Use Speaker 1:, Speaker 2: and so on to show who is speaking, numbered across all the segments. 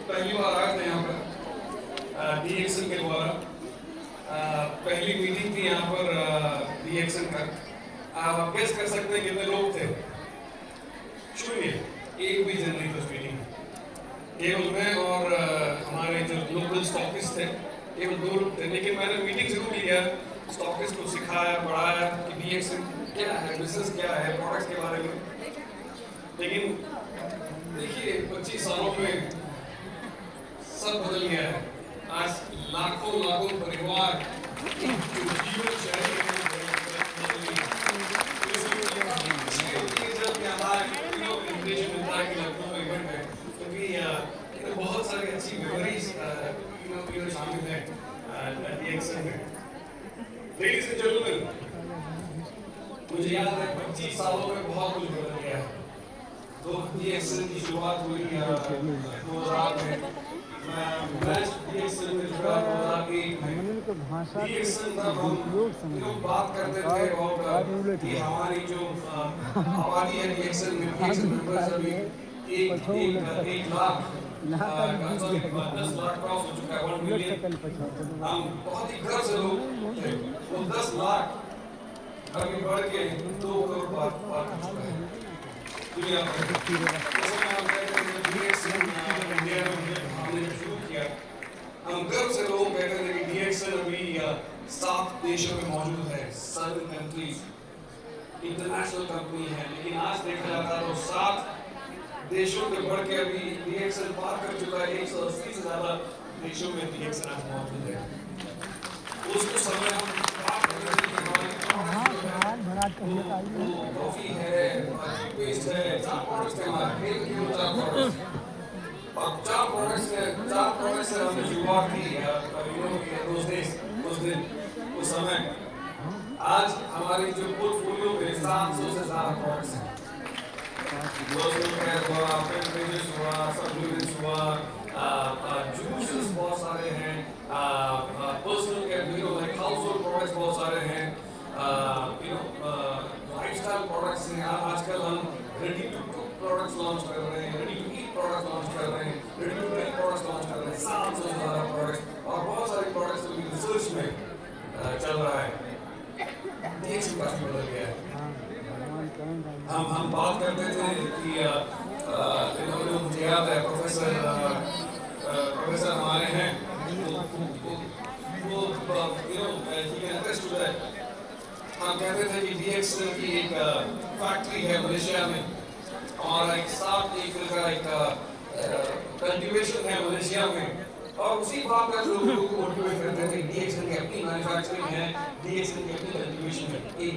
Speaker 1: पहली बार आए थे यहाँ पर डीएक्सन के द्वारा। पहली मीटिंग थी यहाँ पर डीएक्सन का। आप गेस कर सकते हैं कितने लोग थे? शून्य, एक भी जन नहीं था उस मीटिंग में। केवल मैं और हमारे जो लोकल स्टॉकिस्ट थे, केवल 2 लोग थे। लेकिन मैंने मीटिंग जरूर किया, स्टॉकिस्ट को सिखाया, पढ़ाया कि डीएक्सन क्या है, बिजनेस क्या है, प्रोडक्ट्स के बारे में। लेकिन देखिए 25 सालों में सब बदल गया है। आज लाखों परिवार जीवन शैली बहुत सारी अच्छी मेमोरीज शामिल है डीएक्सन में। लेडीज एंड जेंटलमैन, मुझे याद है 25 सालों में बहुत कुछ बदल गया है। तो डीएक्सन की शुरुआत हुई 2000 में। मैं डीएक्सन में जुड़ा 2001 में। डीएक्सन तब हम बात करते थे और कि हमारी जो आबादी है डीएक्सन में, डीएक्सन मेंबर्स अभी 1 लाख 10 लाख क्रॉस हो चुका है, 1 मिलियन। हम बहुत ही गर्व से लोग थे। वो 10 लाख अभी बढ़ के 2 करोड़ पार कर चुका है दुनिया हमने शुरू किया। हम गर्व से लोग कहते थे कि डीएक्सन अभी 7 देशों में मौजूद है, 7 कंट्रीज, इंटरनेशनल कंपनी है। लेकिन आज देखा जाता है तो 7 देशों के बढ़ के अभी डीएक्सन पार कर चुका है। 180 से ज्यादा देशों में डीएक्सन आज मौजूद है। उसको समय हम बात कर रहे थे कॉफी है, पेस्ट है, 4 प्रोडक्ट्स थे हमारे, 4 प्रोडक्ट्स। और 4 प्रोडक्ट्स से हमने शुरुआत की उस दिन उस समय। आज हमारी जो पोर्टफोलियो में 700 से ज्यादा प्रोडक्ट्स हैं। जूसेस बहुत सारे हैं, पर्सनल केयर हाउसहोल्ड प्रोडक्ट्स बहुत सारे हैं, लाइफस्टाइल प्रोडक्ट्स हैं। आजकल हम ready to cook products launch कर रहे हैं, ready to eat products launch कर रहे हैं, ready to drink products launch कर रहे हैं। 700 से ज्यादा प्रोडक्ट्स और बहुत सारे प्रोडक्ट्स अभी रिसर्च में चल रहा है। डीएक्सन काफी बदल गया है। हम बात करते थे कि मुझे याद है प्रोफेसर हमारे हैं, हम कहते थे कि डीएक्सन की एक फैक्ट्री है मलेशिया में, हमारा एक 7 एकड़ का एक कल्टीवेशन है मलेशिया में। और उसी बात का लोगों को मोटिवेट करते थे। डीएक्सन की अपनी मैन्युफैक्चरिंग है, डीएक्सन की अपनी कल्टीवेशन है एक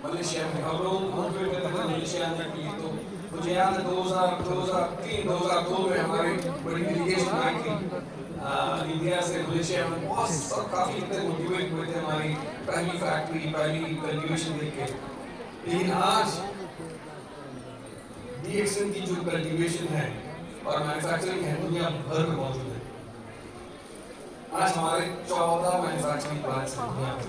Speaker 1: मलेशिया में। हम लोग मोटिवेट करते थे मलेशिया में की। तो मुझे याद है 2002 में हमारी बड़ी डेलीगेशन आई थी इंडिया से मलेशिया में। बहुत सब काफी मोटिवेट हुए थे हमारी पहली फैक्ट्री, पहली कल्टीवेशन देख के। लेकिन आज डीएक्सन की जो कल्टीवेशन है और मैन्युफैक्चरिंग है दुनिया भर में मौजूद है। आज हमारे 14 मैन्युफैक्चरिंग प्लांट्स हैं दुनिया भर।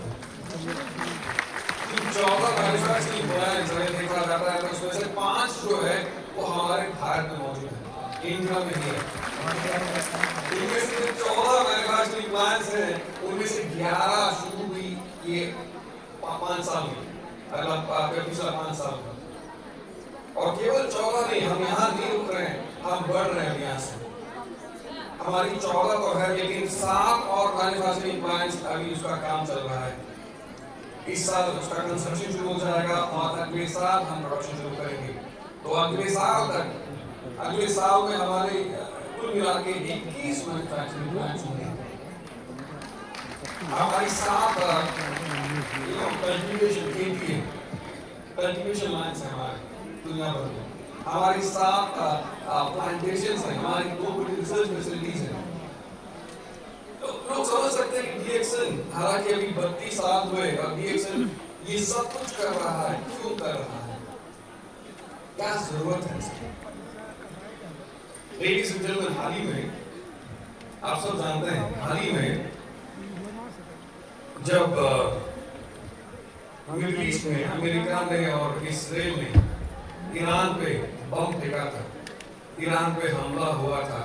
Speaker 1: 14 मैन्युफैक्चरिंग प्लांट्स देखा जाता है तो उसमें से 5 जो है वो हमारे भारत में मौजूद है, इंडिया में ही है। इनमें से 14 मैन्युफैक्चरिंग प्लांट्स हैं, उनमें से 11 शुरू हुई ये 5 साल में, पिछला 5 साल में। और केवल 14 नहीं, हम यहाँ नहीं रुक रहे हैं, हम बढ़ रहे हैं यहाँ से। हमारी 14 तो है, लेकिन 7 और मैन्युफैक्चरिंग प्लांट्स अभी उसका काम चल रहा है। इस साल उसका कंस्ट्रक्शन शुरू हो जाएगा और अगले साल हम प्रोडक्शन शुरू करेंगे। तो अगले साल में हमारे कुल मिला के 21 मैन्युफैक्चरिंग प्लांट्स होंगे। हमारी 7 कल्टीवेशन लाइन्स हैं हमारे दुनिया भर में। हमारी 7 प्लांटेशंस हैं, हमारी 2 रिसर्च फैसिलिटीज हैं। तो लोग समझ सकते हैं कि डीएक्सन हालांकि अभी 32 साल हुए और डीएक्सन ये सब कुछ कर रहा है, क्यों कर रहा है, क्या जरूरत है इसकी। लेडीज एंड जेंटलमैन, हाल ही में आप सब जानते हैं, हाल ही में जब मिडिल ईस्ट में अमेरिका ने और इसराइल ने ईरान पे बम फेंका था, ईरान पे हमला हुआ था,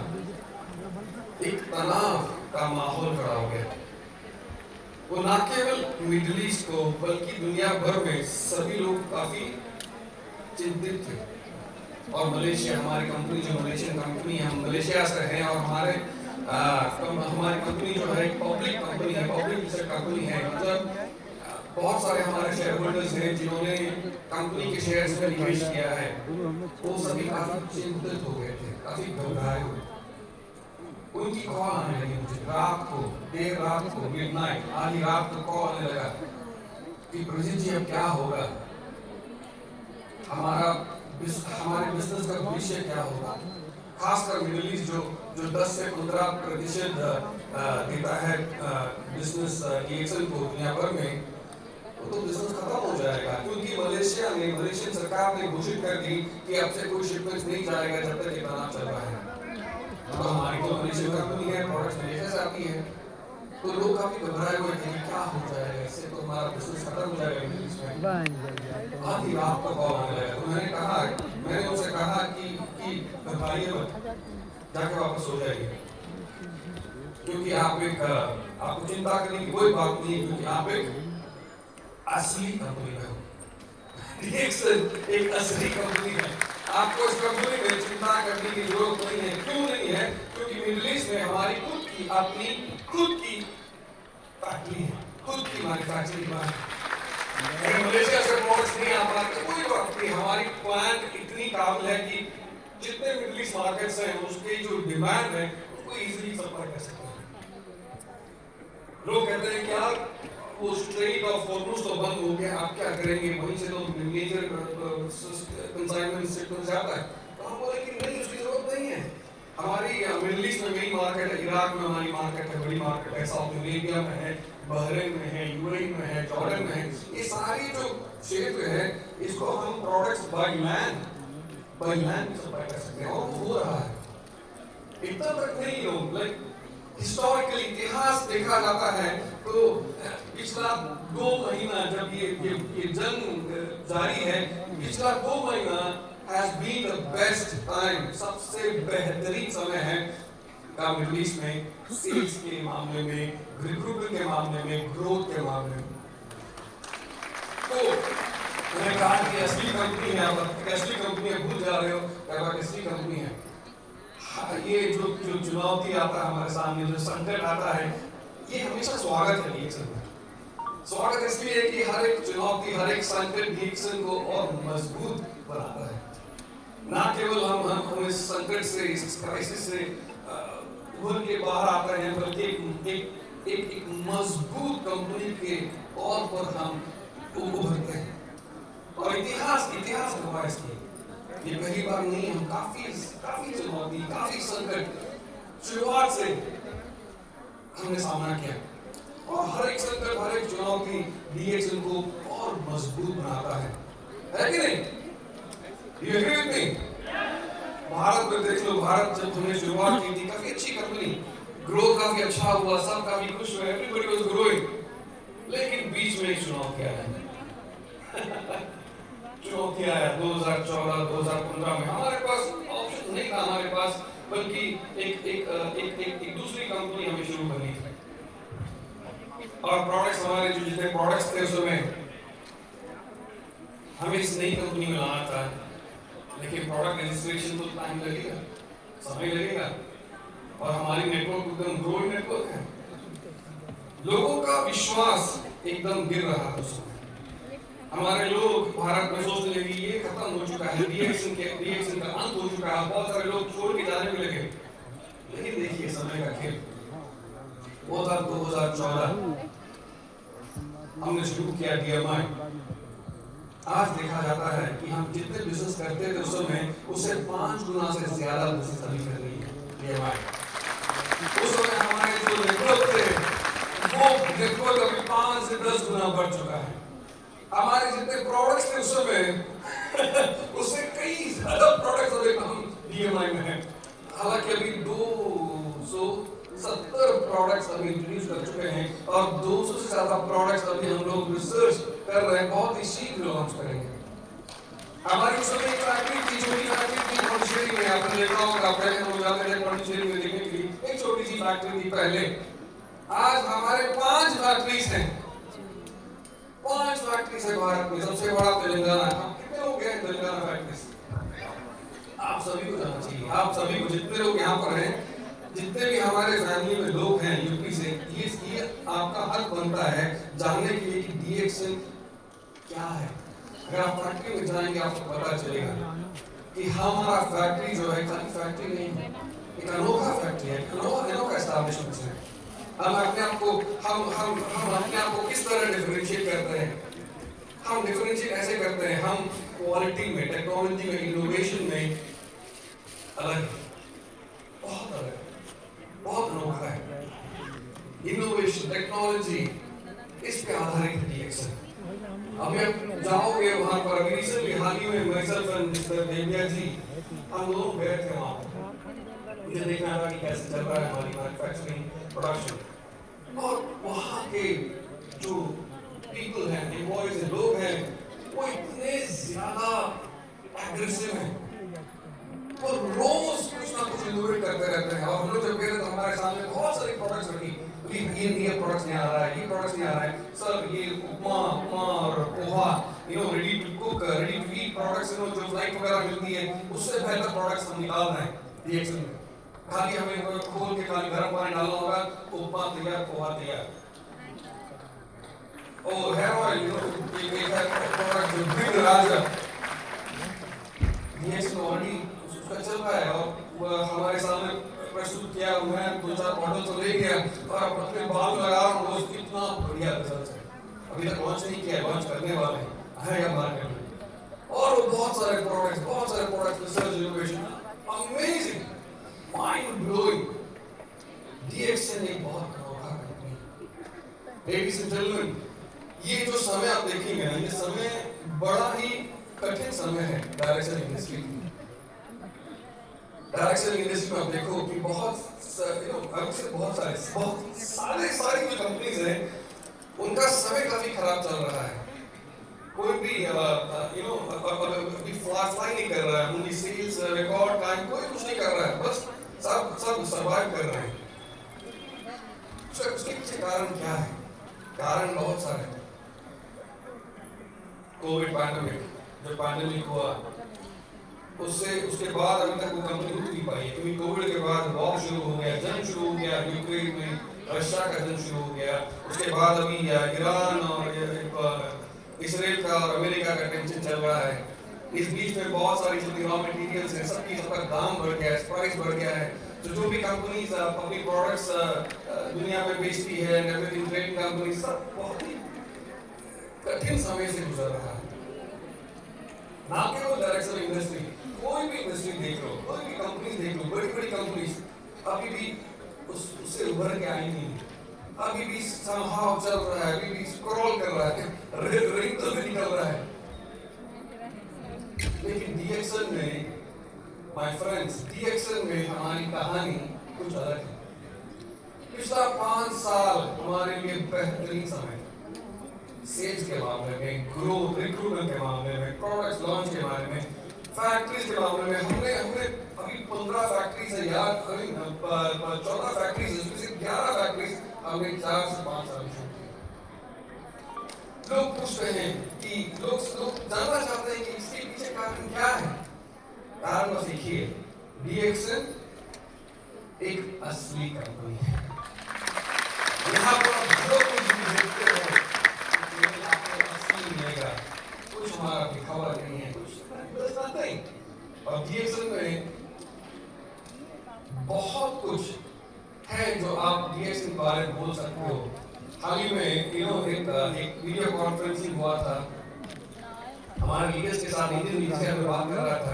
Speaker 1: एक तनाव का माहौल खड़ा हो गया। वो ना केवल मिडिल ईस्ट को बल्कि दुनिया भर में सभी लोग काफी चिंतित थे। और मलेशिया, हमारी कंपनी जो मलेशियन कंपनी है, हम मलेशिया से हैं और हमारी कंपनी जो है पब्लिक कंपनी है, पब्लिक लिस्टेड कंपनी है। मतलब बहुत सारे हमारे शेयर होल्डर्स हैं जिन्होंने कंपनी के शेयर्स में निवेश किया है। वो सभी काफी चिंतित हो गए थे, काफी घबराए हुए। उनकी कॉल आने लगी मुझे रात को, देर रात को, मिडनाइट, आधी रात को कॉल आने लगा कि प्रजीत जी अब क्या होगा, हमारे बिजनेस का भविष्य क्या होगा। खासकर मिडिल ईस्ट जो 10 से 15% देता है बिजनेस डीएक्सन को दुनिया भर में, तो बिजनेस खत्म हो जाएगा। क्योंकि मलेशियन सरकार ने घोषित कर दी कि अब से कोई शिपमेंट नहीं जाएगा जब तक ये तनाव चल रहा है। तो हमारी तो मलेशियन कंपनी है, प्रोडक्ट्स मलेशिया से आती है, तो लोग काफी घबराए हुए थे कि क्या हो जाएगा, इससे तो हमारा बिजनेस खत्म हो जाएगा मिडिल ईस्ट में। आधी रात को कॉल आने लगा, तो मैंने उनसे कहा कि घबराइए मत, जाके वापस सो जाइए, क्योंकि आपको चिंता करने की कोई बात नहीं, क्योंकि आप एक असली कंपनी में हो। डीएक्सन एक असली कंपनी है, आपको इस कंपनी में चिंता करने की जरूरत नहीं है। क्यों नहीं है? क्योंकि मिडिल ईस्ट में हमारी अपनी खुद की फैक्ट्री है, खुद की मैन्युफैक्चरिंग प्लांट। मलेशिया से प्रोडक्ट्स नहीं आ पाते, कोई बात नहीं, हमारी प्लांट इतनी काबिल है कि जितने मिडिल ईस्ट मार्केट्स हैं उसकी जो डिमांड है उसको इजीली सप्लाई कर सकते हैं। लोग कहते हैं कि यार वो स्ट्रेट ऑफ हॉर्मुज तो बंद हो गया, आप क्या करेंगे, वहीं से तो मेजर कंसाइनमेंट शिपमेंट जाता है। तो हम बोले कि नहीं, उसकी जरूरत नहीं है। हमारी मिडिल ईस्ट में मेन मार्केट है, इराक में हमारी मार्केट है, बड़ी मार्केट है, साउथ अरेबिया में है, बहरीन में है, यूएई में है, जॉर्डन में है। ये सारी जो क्षेत्र है इसको हम प्रोडक्ट्स बाय लैंड सप्लाई कर सकते हैं, और वो हो रहा है। इतना तक नहीं लोग, लाइक हिस्टोरिकली इतिहास देखा जाता है तो पिछला 2 महीना जब ये जंग जारी है, पिछला 2 महीना has been the best time, सबसे बेहतरीन समय है का मिडिल ईस्ट में, सेल्स के मामले में, रिक्रूटमेंट के मामले में, ग्रोथ के मामले में। तो मैंने कहा कि असली कंपनी है, आप असली कंपनी है, भूल जा रहे हो कि असली कंपनी है। ये जो चुनौती आता है हमारे सामने, जो संकट आता है, ये हमेशा स्वागत है डीएक्सन में। स्वागत इसलिए है कि हर एक चुनौती, हर एक संकट डीएक्सन को और मजबूत बनाता है। ना केवल हम इस संकट से, इस क्राइसिस से उभर के बाहर आते हैं, बल्कि एक मजबूत कंपनी के तौर पर हम उभरते हैं। और इतिहास गवाह इसकी, ये पहली बार नहीं, हम काफी चुनौती, काफी संकट शुरुआत से हमने सामना किया, और हर एक संकट, हर एक चुनौती डीएक्सन को और मजबूत बनाता है कि नहीं? You agree with me? Bharat में देख लो, भारत जब हमने शुरुआत की थी, काफी अच्छी कंपनी, ग्रोथ काफी अच्छा हुआ, सब काफी खुश हुए, एवरीबॉडी वाज ग्रोइंग, लेकिन बीच में एक चुनौती आया। चुनौती आया 2014-2015 में। हमारे पास ऑप्शन नहीं था, हमारे पास बल्कि एक दूसरी कंपनी हमें शुरू करनी थी, और प्रोडक्ट्स, हमारे जो जितने प्रोडक्ट्स थे उसमें हमें इस नई कंपनी में लाना था, लेकिन प्रोडक्ट रजिस्ट्रेशन तो टाइम लगेगा, समय लगेगा, और हमारी नेटवर्क एकदम ग्रोइंग नेटवर्क है। लोगों का विश्वास एकदम गिर रहा था उसमें। हमारे लोग भारत में सोचने लगे ये खत्म हो चुका है, डीएक्सन का अंत हो चुका है, बहुत सारे लोग छोड़ के जाने में लगे। लेकिन देखिए समय का खेल, वो था 2014, हमने शुरू किया डीएमआई। आज देखा जाता है कि हम जितने बिजनेस करते थे उस समय, उससे 5 गुना से ज्यादा बिजनेस अभी कर रही है डीएमआई। उस समय हमारे जो नेटवर्क थे, वो नेटवर्क अभी 5 से 10 गुना बढ़ चुका है। हमारे जितने प्रोडक्ट्स थे उस समय उससे कई ज्यादा प्रोडक्ट्स अभी हम डीएमआई में हैं। हालांकि अभी 270 प्रोडक्ट्स अभी इंट्रोड्यूस कर चुके हैं, और 200 से ज्यादा प्रोडक्ट्स अभी हम लोग रिसर्च कर रहे हैं, बहुत ही शीघ्र लॉन्च करेंगे। हमारी उस समय एक फैक्ट्री थी, छोटी फैक्ट्री थी पौंडीचेरी में, आपने देखा होगा, पहले हम जाते थे पौंडीचेरी में देखने के लिए, एक छोटी छोटी सी फैक्ट्री थी पहले, आज हमारे 5 फैक्ट्रीज हैं। 5 फैक्ट्रीज है भारत में, सबसे बड़ा तेलंगाना। कितने लोग हैं तेलंगाना फैक्ट्रीज? आप सभी को जानना चाहिए, आप सभी को, जितने लोग यहाँ पर हैं, जितने भी हमारे फैमिली में लोग हैं यूपी से, ये आपका हक बनता है जानने के लिए कि डीएक्सएन क्या है। अगर आप फैक्ट्री में जाएंगे आपको पता चलेगा कि हमारा फैक्ट्री जो है खाली फैक्ट्री नहीं है, एक अनोखा फैक्ट्री है, अनोखा एस्टैब्लिशमेंट है। हम अपने आप को अपने आप को किस तरह डिफरेंशिएट करते हैं? हम डिफरेंशिएट ऐसे करते हैं, हम क्वालिटी में, टेक्नोलॉजी में, इनोवेशन में अलग, बहुत अलग, बहुत अनोखा है। इनोवेशन, टेक्नोलॉजी, इस पे आधारित है डीएक्सएन। अब आप जाओगे वहां पर, अभी रिसेंटली हाल ही में myself and मिस्टर देविया जी, हम लोग गए थे वहां पर। मुझे देखना था कि कैसे चल रहा है हमारी मैन्युफैक्चरिंग प्रोडक्शन, और वहां के जो पीपल हैं, एम्प्लॉइज हैं, लोग हैं, वो इतने ज्यादा एग्रेसिव हैं, वो रोज कुछ ना कुछ इनोवेट करते रहते हैं। और हम लोग जब गए तो हमारे सामने बहुत सारी प्रोडक्ट्स रखी, ये प्रोडक्ट्स नहीं आ रहा है, ये प्रोडक्ट्स नहीं आ रहा है सर, ये उपमा और poha, ready to cook, ready to eat products, जो फ्लाइट वगैरह मिलती है, उससे बेहतर प्रोडक्ट्स हम निकाल रहे हैं डीएक्सएन में। खाली हमें खोल के खाली गर्म पानी डालना होगा, उपमा तैयार, पोहा तैयार। और हेयर ऑयल, एक प्रोडक्ट जो बिग राजा डीएक्सएन ऑलरेडी उसका चल रहा है, और हमारे सामने प्रस्तुत किया। मैं 2-4 मॉडल तो ले गया और अपने बाल लगा रहा हूँ, रोज कितना बढ़िया रिजल्ट है। अभी तक लॉन्च नहीं किया, लॉन्च करने वाले हैं, आएगा मार्केट में। और बहुत सारे products, research, innovation, amazing, mind blowing. DXN एक बहुत अनोखा कंपनी। लेडीज एंड जेंटलमैन, ये जो समय आप देखेंगे ना, ये समय बड़ा ही कठिन समय है डायरेक्शन इंडस्ट्री की। डायरेक्शन इंडस्ट्री में आप देखो कि बहुत सारी जो कंपनीज हैं, उनका समय काफी खराब चल रहा है। कोई भी फ्लाई नहीं कर रहा है, उनकी सेल्स रिकॉर्ड टाइम कोई कुछ नहीं कर रहा है, बस सब सर्वाइव कर रहे हैं। उसके पीछे कारण क्या है? कारण बहुत सारे हैं। कोविड पैंडेमिक, जब पैंडेमिक हुआ, उसके बाद अभी तक वो कंपनी उठ नहीं पाई, क्योंकि कोविड के बाद वॉर शुरू हो गया, जंग शुरू हो गया, यूक्रेन में रशिया का जंग शुरू हो गया। उसके बाद अभी ईरान और इसराइल का और अमेरिका का टेंशन चल रहा है। इस बीच में बहुत सारी जितनी रॉ मटेरियल्स हैं, सबका दाम बढ़ गया है, प्राइस बढ़ गया है। तो जो भी कंपनीज अपनी प्रोडक्ट्स दुनिया में बेचती है, एवरीथिंग, ट्रेडिंग कंपनी, सब बहुत ही कठिन समय से गुजर रहा है। ना केवल डायरेक्शन इंडस्ट्री, कोई भी इंडस्ट्री देख लो, कोई भी कंपनी देख लो, बड़ी कंपनीज अभी भी उससे उभर के आई नहीं, अभी भी समहाउ चल रहा है, अभी भी स्क्रॉल कर रहा है, रिंकल भी निकल रहा है। लेकिन डीएक्सएन में, माय फ्रेंड्स, डीएक्सएन में हमारी कहानी कुछ अलग है। पिछला 5 साल हमारे लिए बेहतरीन समय, सेल्स के मामले में, ग्रोथ, रिक्रूटमेंट के मामले में, प्रोडक्ट्स लॉन्च के बारे में, फैक्ट्रीज के मामले में। हमने अभी 15 फैक्ट्रीज है यार, 14 फैक्ट्रीज, इसमें से 11 फैक्ट्रीज हमने 4 से 5 साल में। लोग पूछ रहे हैं कि लोग जानना चाहते हैं कि इसके पीछे कारण क्या है। कारण बस एक ही है, डीएक्सएन एक असली कंपनी है। यहाँ पर जो कुछ भी देखते हो कुछ हमारा दिखावा नहीं है, कुछ नहीं। और डीएक्सएन में बहुत कुछ है जो आप डीएक्सएन के बारे में बोल सकते हो। हाल ही में एक वीडियो कॉन्फ्रेंसिंग हुआ था, हमारे लीडर्स के साथ इंडियन लीडर्स से मैं बात कर रहा था।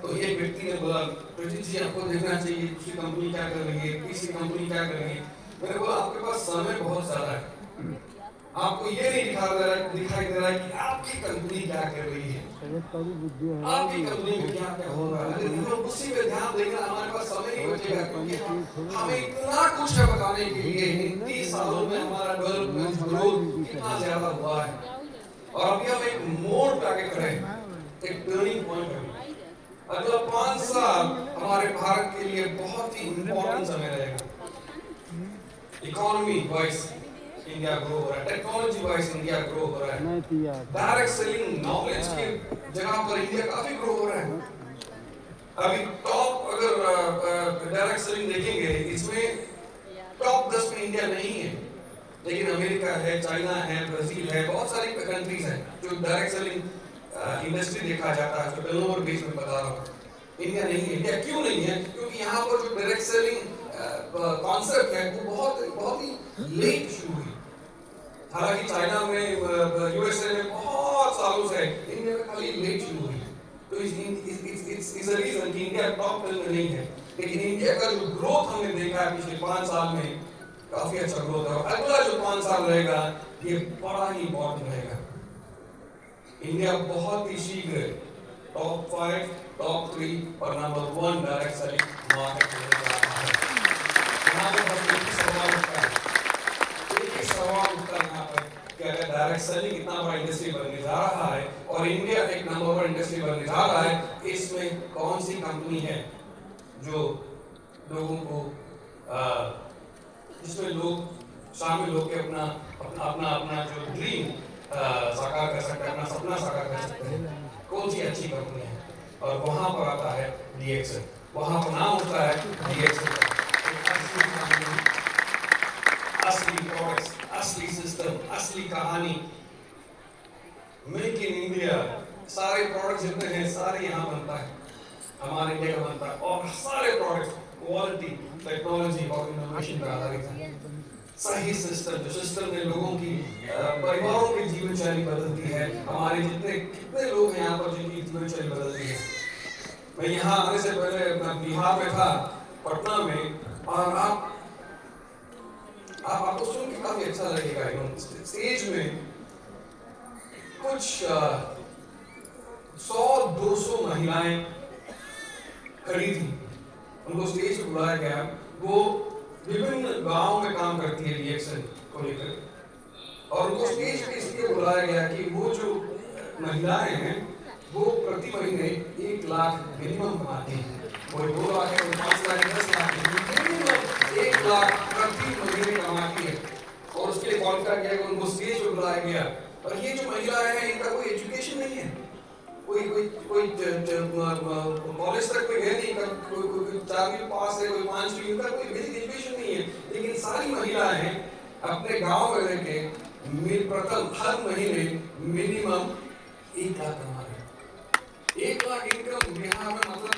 Speaker 1: तो एक व्यक्ति ने बोला, प्रजीत जी आपको देखना चाहिए दूसरी कंपनी क्या कर रही है, तीसरी कंपनी क्या कर रही है। मैंने बोला आपके पास समय बहुत ज्यादा है, आपको ये नहीं दिखाई दे रहा है कि आपकी कंपनी क्या कर रही है, आपकी कंपनी में क्या क्या हो रहा है। अगर हम उसी पे ध्यान देंगे हमारे पास समय नहीं बचेगा, क्योंकि हमें इतना कुछ है बताने के लिए। 30 सालों में हमारा डेवलपमेंट ग्रोथ कितना ज्यादा हुआ है, और अभी हम एक मोड़ पे आगे खड़े हैं, एक टर्निंग पॉइंट है। अगला 5 साल हमारे भारत के लिए बहुत ही इंपॉर्टेंट समय रहेगा। इकोनॉमी वाइज इंडिया ग्रो हो रहा है, टेक्नोलॉजी वाइज इंडिया ग्रो हो रहा है, डायरेक्ट सेलिंग नॉलेज की जगह पर इंडिया काफी ग्रो हो रहा है। अभी टॉप अगर डायरेक्ट सेलिंग देखेंगे, इसमें टॉप 10 में इंडिया नहीं है, लेकिन अमेरिका है, चाइना है, ब्राजील है, बहुत सारी कंट्रीज हैं जो डायरेक्ट सेलिंग इंडस्ट्री देखा जाता है, जो टर्नओवर बेस में बता रहा हूँ। इंडिया नहीं है। इंडिया क्यों नहीं है? क्योंकि यहाँ पर जो डायरेक्ट सेलिंग कॉन्सेप्ट है वो बहुत ही लेट शुरू हुई। हालांकि चाइना में, यूएसए में बहुत सालों से, इंडिया में खाली लेट शुरू हुई। तो इस रीजन कि इंडिया टॉप 10 में नहीं है। लेकिन इंडिया का जो ग्रोथ हमने देखा है पिछले 5 साल में, काफी अच्छा ग्रोथ है, और अगला जो 5 साल रहेगा ये बड़ा ही इम्पोर्टेंट रहेगा। इंडिया बहुत ही शीघ्र टॉप 5, टॉप 3 और नंबर 1 डायरेक्ट सेलिंग मार्केट होने जा रहा है। यहाँ पर बस एक ही सवाल उठता है, यहाँ पर कि अगर डायरेक्ट सेलिंग इतना बड़ा इंडस्ट्री बनने जा रहा है और इंडिया एक नंबर 1 इंडस्ट्री बनने जा रहा है, इसमें कौन सी कंपनी है जो लोगों को जिसमें लोग शामिल होकर अपना अपना अपना अपना जो ड्रीम साकार कर सकते हैं, अपना सपना साकार कर सकते हैं? कौन सी अच्छी कंपनी है? और वहां पर आता है डीएक्सएल, वहां पर नाम होता है डीएक्सएल का। असली प्रोडक्ट्स, असली सिस्टम, असली कहानी, मेक इन इंडिया। सारे प्रोडक्ट्स जितने हैं सारे यहाँ बनता है, हमारे इंडिया का बनता है, और सारे प्रोडक्ट्स क्वालिटी, टेक्नोलॉजी और इनोवेशन पर आधारित है। सही सिस्टम, जो सिस्टम ने लोगों की परिवारों की जीवन शैली बदल दी है। हमारे कितने लोग हैं यहाँ पर जिनकी जीवन शैली बदल दी है। मैं यहाँ आने से पहले बिहार में था, पटना में, और आपको सुन के काफी अच्छा लगेगा। स्टेज में कुछ 100-200 महिलाएं खड़ी थी, उनको स्टेज पर बुलाया गया। वो विभिन्न गांवों में काम करती है डीएक्सएल को लेकर, और उनको स्टेज पे इसलिए बुलाया गया कि वो जो महिलाएं हैं वो प्रति महीने 1 लाख मिनिमम कमाती हैं। कोई 2 लाख है, कोई 5 लाख, 10 लाख, मिनिमम 1 लाख प्रति महीने कमाती है। और उसके लिए क्वालिफाई किया गया, उनको स्टेज पे बुलाया गया। और ये जो महिलाएं हैं, इनका कोई एजुकेशन नहीं है, कोई कॉलेज तक कोई है नहीं, कोई 4वीं पास है, कोई 5वीं, उनका कोई बेसिक एजुकेशन नहीं है। लेकिन सारी महिलाएं अपने गांव में रह के प्रथम हर महीने मिनिमम 1 लाख कमा रहे हैं। 1 लाख इनकम यहाँ में, मतलब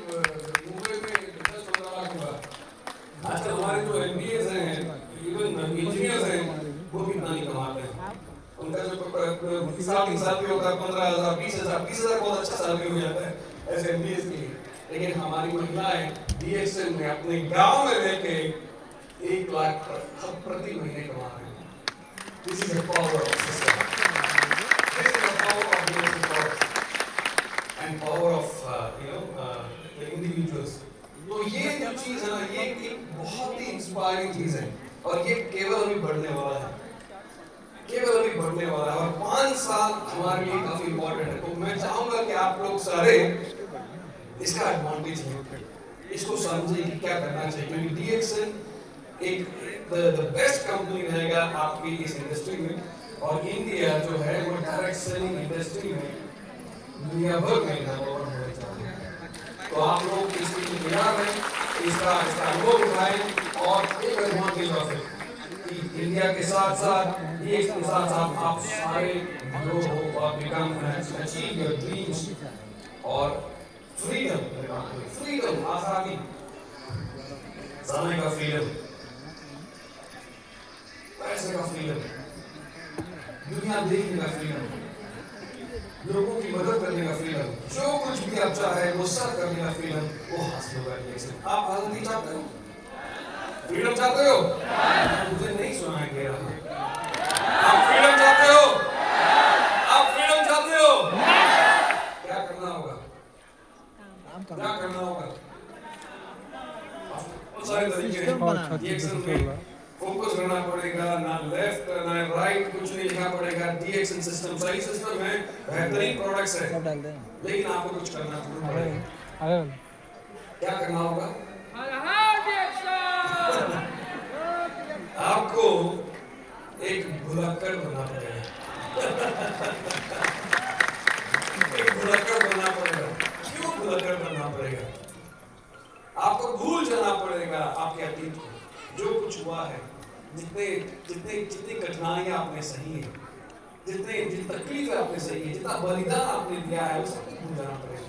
Speaker 1: मुंबई में 10-15 लाख होगा। आजकल हमारे जो एमबीए हैं, इवन इंजीनियर्स हैं, वो भी इतना नहीं कमाते हैं। उनका जो साल भी होता है 15,000, 20,000, 30,000 बहुत अच्छा सैलरी हो जाता है ऐसे एमबीएस के लिए। लेकिन हमारी महिलाएं डीएक्सएल में अपने गांव में रह के 1 लाख प्रति महीने कमा रहे हैं। This is the power of system. This is the power of leadership and power of the individuals. तो ये जो चीज है ना, ये एक बहुत ही इंस्पायरिंग चीज है, और ये केवल अभी बढ़ने वाला है, केवल अभी बढ़ने वाला है। और 5 साल हमारे लिए काफी इंपॉर्टेंट है। तो मैं चाहूंगा कि आप लोग सारे इसका एडवांटेज है, इसको समझिए कि क्या करना चाहिए, क्योंकि डीएक्सएल एक द बेस्ट कंपनी रहेगा आपकी इस इंडस्ट्री में। और इंडिया जो है वो डायरेक्ट सेलिंग इंडस्ट्री में दुनिया भर में नंबर 1 होने चाहते हैं। तो आप लोग इसके लिए तैयार हैं, इसका अनुभव उठाएं, और एक एडवांटेज ऑफ इट कि इंडिया के साथ साथ, इसके साथ साथ आप सारे जो हो, आप बिकम अचीव योर ड्रीम्स। और फ्रीडम, आजादी, समय का फ्रीडम, पैसे का फ्रीडम, दुनिया देखने का फ्रीडम, लोगों की मदद करने का फ्रीडम, जो कुछ भी आप चाहे वो सब करने का फ्रीडम, वो हासिल होगा। आप आजादी चाहते हो? फ्रीडम चाहते हो? मुझे नहीं सुनाई दे रहा। आप फ्रीडम चाहते हो? आप फ्रीडम चाहते हो? क्या करना होगा? क्या करना होगा? बहुत सारे तरीके हैं। फोकस करना पड़ेगा, ना लेफ्ट ना राइट, कुछ नहीं लिखना पड़ेगा। डीएक्सएल सिस्टम सही सिस्टम है, बेहतरीन प्रोडक्ट्स है, लेकिन आपको कुछ करना पड़ेगा। क्या करना होगा? अतीत को, जो कुछ हुआ है, जितने जितने जितनी कठिनाइयां आपने सही है, जितनी तकलीफें आपने सही है, जितना बलिदान आपने दिया है, वो सब कुछ भूल जाना पड़ेगा।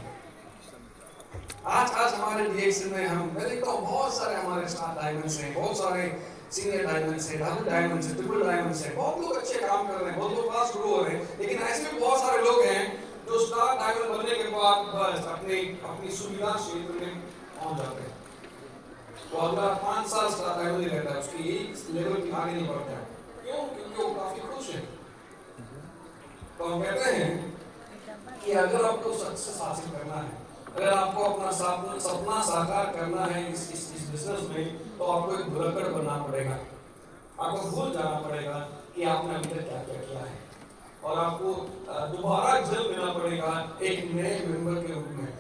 Speaker 1: आज हमारे डीएक्स में मैं देखता हूँ बहुत सारे हमारे स्टार डायमंड्स हैं, बहुत सारे सीनियर डायमंड्स हैं, डबल डायमंड्स हैं, ट्रिपल डायमंड्स हैं, बहुत लोग अच्छे काम कर रहे हैं, बहुत लोग फास्ट ग्रो हो रहे हैं, लेकिन ऐसे भी बहुत सारे लोग हैं जो स्टार डायमंड बनने के बाद बस अपनी सुविधा क्षेत्र में पहुंच जाते हैं। तो अगला 5 साल स्टार डायमंड ही रहता है, उसकी एक लेवल की आगे नहीं बढ़ता है। क्यों? क्योंकि वो काफी खुश है। तो हम कहते हैं कि अगर आपको सक्सेस हासिल करना है, अगर आपको अपना सपना साकार करना है इस बिजनेस में, तो आपको एक भुलक्कड़ बनना पड़ेगा। आपको भूल जाना पड़ेगा कि आपने अभी तक क्या क्या किया है, और आपको दोबारा जन्म लेना पड़ेगा एक नए मेंबर के रूप में,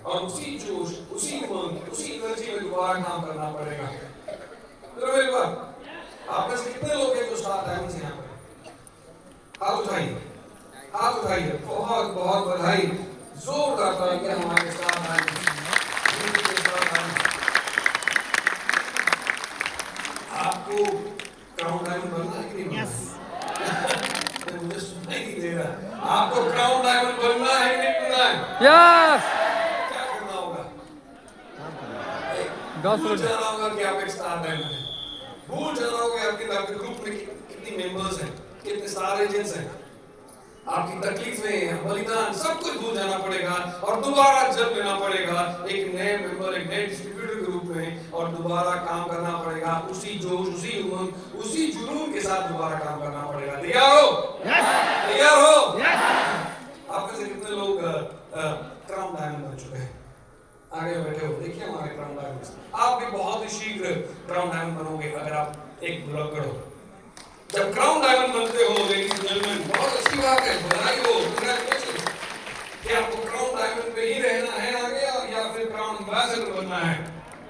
Speaker 1: और उसी जोश, उसी उमंग, उसी एनर्जी में दोबारा काम करना पड़ेगा। तो मेरी बात, आप में से कितने लोग हैं जो स्टार डायमंड से यहाँ पर? हाथ उठाइए, हाथ उठाइए। बहुत बहुत बधाई, जोरदार तालियां हमारे स्टार डायमंड। आपको क्राउन डायमंड बनना है कि नहीं? यस। मुझे सुनाई नहीं दे रहा। आपको क्राउन डायमंड बनना है कि नहीं बनना है?
Speaker 2: यस।
Speaker 1: क्या करना होगा?
Speaker 2: भूल
Speaker 1: भूल जाना होगा कि आप एक स्टार डायमंड हैं। भूल जाना होगा आपके ग्रुप में कितनी मेंबर्स हैं, कितने स्टार एजेंट्स हैं, आपकी तकलीफें, बलिदान, सब कुछ भूल जाना पड़ेगा और दोबारा जन्म लेना पड़ेगा एक नए मेंबर, एक नए डिस्ट्रीब्यूटर के रूप में, और दोबारा काम करना पड़ेगा उसी जोश, उसी उमंग, उसी जुनून के साथ दोबारा काम करना पड़ेगा। तैयार हो? तैयार हो? आप में से कितने लोग क्राउन डायमंड बन चुके हैं? आगे बैठे हो, देखिए हमारे क्राउन डायमंड। आप भी बहुत ही शीघ्र क्राउन डायमंड बनोगे अगर आप एक भुलक्कड़ हो। जब क्राउन डायमंड बनते हो लेडीज एंड जेंटलमैन, बहुत अच्छी बात है, बधाई हो, कांग्रेचुलेशन। क्या आपको क्राउन डायमंड पे ही रहना है आगे, या फिर क्राउन एम्बेसडर बनना है?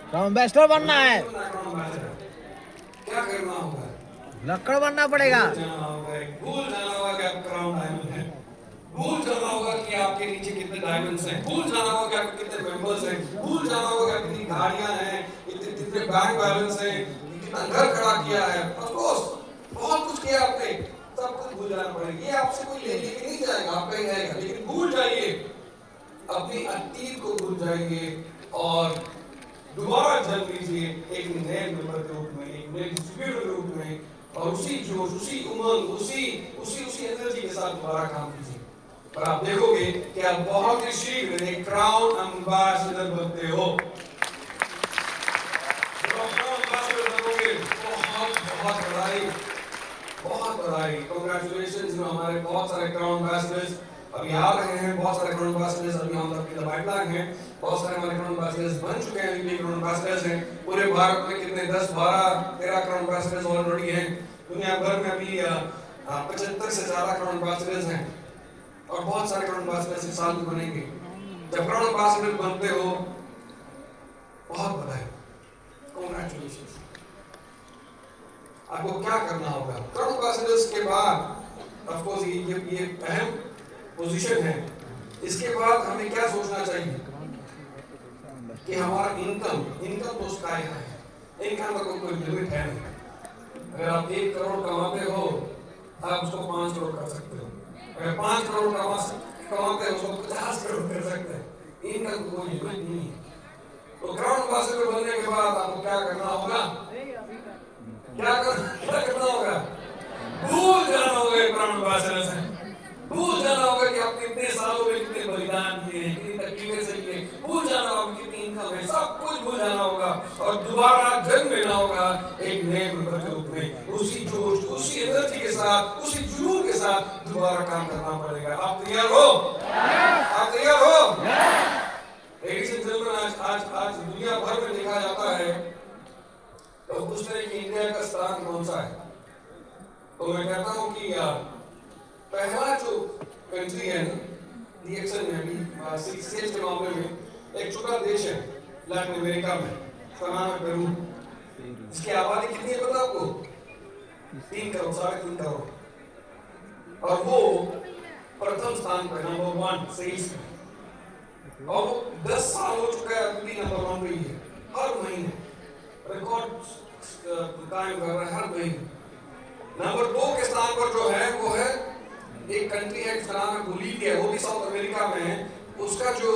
Speaker 2: क्राउन एम्बेसडर बनना है।
Speaker 1: क्या करना होगा?
Speaker 2: लक्कड़ बनना पड़ेगा।
Speaker 1: भूल जाना होगा कि आप क्राउन डायमंड हैं। भूल जाना होगा कि आपके नीचे कितने डायमंड्स हैं। भूल जाना होगा कि आपके कितने मेंबर्स हैं। भूल जाना होगा कि कितनी गाड़ियां हैं, कितने बैंक बैलेंस हैं, कितना घर खड़ा किया है। ऑफ कोर्स बहुत कुछ किया आपने, सब कुछ भूल जाना पड़ेगा। ये आपसे कोई लेके नहीं जाएगा, आपका ही रहेगा, लेकिन भूल जाइए, अपनी अतीत को भूल जाइए और दोबारा जन्म लीजिए एक नए मेंबर के रूप में, एक नए डिस्ट्रीब्यूटर के रूप में, और उसी जोश, उसी उमंग, उसी एनर्जी के साथ दोबारा काम कीजिए, और आप देखोगे कि आप बहुत ही शीघ्र एक क्राउन एम्बेसडर बनते हो। बहुत बधाई, बहुत बधाई, कांग्रेचुलेशंस। हमारे बहुत सारे क्राउन एम्बेसडर्स अभी आ रहे हैं, बहुत सारे क्राउन एम्बेसडर्स अभी हम तक की पाइपलाइन है, बहुत सारे हमारे क्राउन एम्बेसडर्स बन चुके हैं, अभी क्राउन एम्बेसडर्स हैं। पूरे भारत में कितने 10, 12, 13 क्राउन एम्बेसडर्स ऑलरेडी हैं। दुनिया भर में अभी 75 से ज्यादा क्राउन एम्बेसडर्स हैं, और बहुत सारे क्राउन एम्बेसडर्स इस साल भी बनेंगे। जब क्राउन एम्बेसडर बनते हो, बहुत बधाई, कांग्रेचुलेशंस। आपको क्या करना होगा? क्राउन एम्बेसडर्स के बाद ऑफ कोर्स ये अहम पोजीशन है। इसके बाद हमें क्या सोचना चाहिए कि हमारा इनकम तो स्काई हाई है। इनकम का कोई लिमिट है नहीं। अगर आप 1 करोड़ कमाते हो, आप उसको 5 करोड़ कर सकते हो। अगर 5 करोड़ कमाते हो, उसको 50 करोड़ कर सकते हैं। इनकम को कोई लिमिट नहीं है। तो क्राउन एम्बेसडर बनने के बाद आपको क्या करना होगा? क्या करना होगा? भूल जाना होगा क्राउन एम्बेसडर से। भूल जाना होगा कि आपने इतने सालों में कितने बलिदान किए, कितनी तकलीफें से किए। भूल जाना होगा कितनी इनकम है, सब कुछ भूल जाना होगा, और दोबारा जन्म लेना होगा एक नए मेंबर के रूप में, उसी जोश, उसी एनर्जी के साथ, उसी जुनून के साथ दोबारा काम करना पड़ेगा। आप तैयार हो? आप तैयार हो? लेडीज एंड जेंटलमैन, आज दुनिया भर में देखा जाता है तो पूछते हैं कि इंडिया का स्थान कौन सा है। तो मैं कहता हूँ कि पहला जो कंट्री है ना, रिएक्शन में अभी सेल्स के मामले में, एक छोटा देश है लैटिन अमेरिका में, उसका नाम है पेरू। इसकी आबादी कितनी है पता आपको? 3 करोड़, 3.5 करोड़, और वो प्रथम स्थान पर, नंबर 1 सेल्स में। और वो 10 साल हो चुका है, अभी नंबर 1 पे ही है। हर महीने रिकॉर्ड कायम कर रहा है हर महीने। नंबर 2 के स्थान पर जो है वो है एक कंट्री है जिसका नाम है बोलीविया, वो भी साउथ अमेरिका में है। उसका जो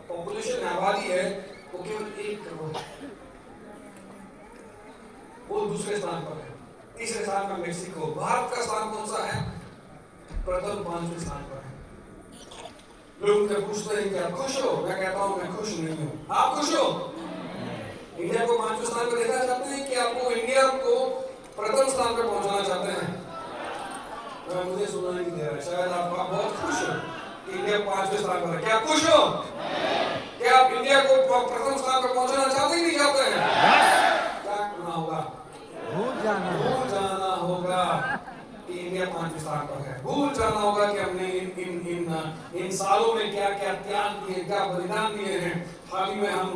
Speaker 1: पॉपुलेशन है, आबादी है, वो केवल 1 करोड़ है। वो दूसरे स्थान पर है। तीसरे स्थान पर मेक्सिको। भारत का स्थान कौन सा है? प्रथम 5वें स्थान पर है। लोग मुझे पूछते हैं कि आप खुश हो? मैं कहता हूं मैं खुश नहीं हूं। आप खुश हो? इंडिया को 5वें स्थान पर देखना चाहते हैं कि आपको इंडिया को प्रथम स्थान पर पहुंचाना चाहते हैं? मुझे सुना नहीं दे रहा। शायद आप बहुत खुश हो कि इंडिया 5वें स्थान पर है। क्या आप खुश हो? क्या आप इंडिया को प्रथम स्थान पर पहुंचाना चाहते ही नहीं चाहते हैं? क्या करना होगा? भूल जाना होगा कि इंडिया 5वें स्थान पर है। भूल जाना होगा कि हमने इन सालों में क्या क्या त्याग दिए, क्या बलिदान दिए हैं। हाल ही में हम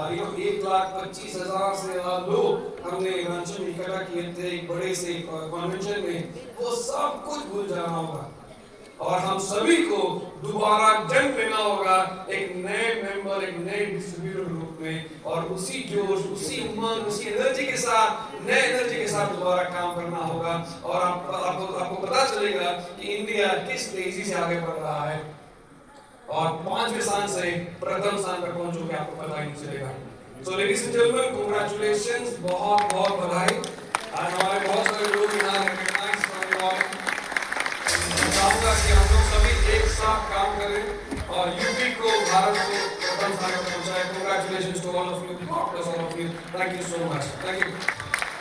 Speaker 1: 1,25,000 से लोग हमने रांची में इकट्ठा किए थे एक बड़े से कन्वेंशन में। वो सब कुछ भूल जाना होगा और हम सभी को दोबारा जन्म लेना होगा एक नए मेंबर, एक नए डिस्ट्रीब्यूटर रूप में, और उसी जोश, उसी उमंग, उसी एनर्जी के साथ, नए एनर्जी के साथ दोबारा काम करना होगा। और आपको पता चलेगा कि इंडिया किस तेजी से आगे बढ़ रहा है और 5वें स्थान से प्रथम स्थान पर पहुंचोगे आपको पता ही नहीं चलेगा। So ladies and gentleman, congratulations, बहुत बहुत बधाई। आज हमारे बहुत सारे लोग यहाँ रिकॉग्नाइज करने वाले। चाहूंगा कि हम लोग सभी एक साथ काम करें और यूपी को, भारत को प्रथम स्थान पर पहुंचाएं। Congratulations to all of you, god bless all of you. Thank you so much. Thank you.